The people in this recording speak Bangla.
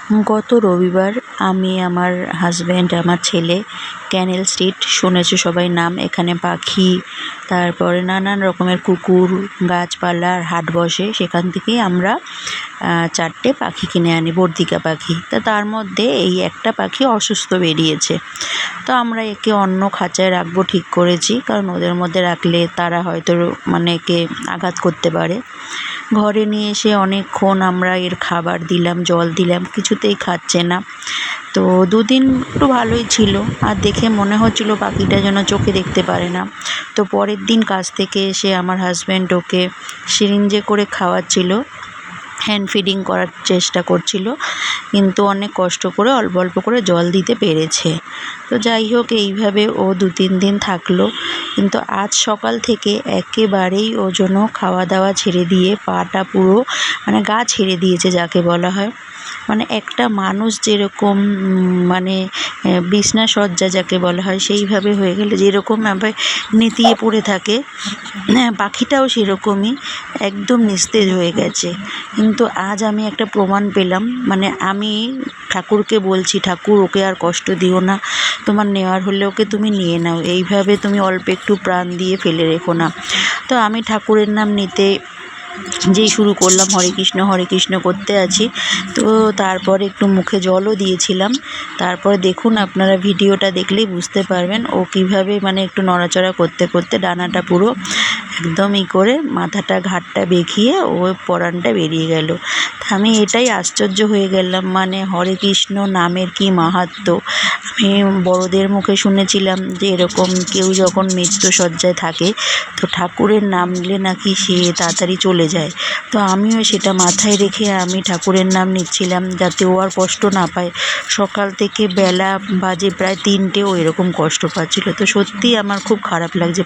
গত রবিবার আমি, আমার হাজব্যান্ড, আমার ছেলে ক্যানেল স্ট্রিট, শুনেছো সবাই নাম, এখানে পাখি, তারপরে নানান রকমের কুকুর, গাছপালার হাট বসে, সেখান থেকেই আমরা 4টে পাখি কিনে আনি, বর্ধিকা পাখি। তার মধ্যে এই একটা পাখি অসুস্থ বেরিয়েছে। তো আমরা একে অন্য খাঁচায় রাখবো ঠিক করেছি, কারণ ওদের মধ্যে রাখলে তারা হয়তো একে আঘাত করতে পারে। ঘরে নিয়ে এসে অনেকক্ষণ আমরা এর খাবার দিলাম, জল দিলাম, কিছুতেই খাচ্ছে না। তো দুদিন একটু ভালোই ছিল, আর দেখে মনে হচ্ছিল পাখিটা যেন চোখে দেখতে পারে না। তো পরের দিন কাজ থেকে এসে আমার হাজব্যান্ড ওকে সিরিঞ্জে করে খাওয়াচ্ছিল, হ্যান্ড ফিডিং করার চেষ্টা করছিল, কিন্তু অনেক কষ্ট করে অল্প অল্প করে জল দিতে পেরেছে। তো যাই হোক, এইভাবে ও 2-3 দিন থাকলো, কিন্তু আজ সকাল থেকে একেবারেই ও যেন খাওয়া দাওয়া ছেড়ে দিয়ে পাটা পুরো গা ছেড়ে দিয়েছে যাকে বলা হয়। একটা মানুষ যেরকম বিছনা সজ্জা যাকে বলা হয় সেইভাবে হয়ে গেলে যেরকম আবার নেতিয়ে পড়ে থাকে, পাখিটাও সেরকমই একদম নিস্তেজ হয়ে গেছে। কিন্তু আজ আমি একটা প্রমাণ পেলাম, আমি ঠাকুরকে বলছি, ঠাকুর ওকে আর কষ্ট দিও না, তোমার নেওয়ার হলে ওকে তুমি নিয়ে নাও, এইভাবে তুমি অল্প একটু প্রাণ দিয়ে ফেলে রেখো না। তো আমি ঠাকুরের নাম নিতে যেই শুরু করলাম, হরে কৃষ্ণ করতে আছি, তো তারপরে একটু মুখে জলও দিয়েছিলাম। তারপরে দেখুন, আপনারা ভিডিওটা দেখলেই বুঝতে পারবেন ও কীভাবে একটু নড়াচড়া করতে করতে ডানাটা পুরো একদম করে মাথাটা ঘাটটা বেঁকিয়ে ও পরানটা বেরিয়ে গেল। আমি এটাই আশ্চর্য হয়ে গেলাম, হরে কৃষ্ণ নামের কি মাহাত্ম্য। আমি বড়দের মুখে শুনেছিলাম যে এরকম কেউ যখন মৃত্যুশয্যায় থাকে তো ঠাকুরের নাম নিলে নাকি সে তাড়াতাড়ি চলে যায়। তো আমিও সেটা মাথায় রেখে আমি ঠাকুরের নাম নিচ্ছিলাম, যাতে ও আর কষ্ট না পায়। সকাল থেকে বেলা বাজে প্রায় 3টে, ও এরকম কষ্ট পাচ্ছিল। তো সত্যিই আমার খুব খারাপ লাগছে।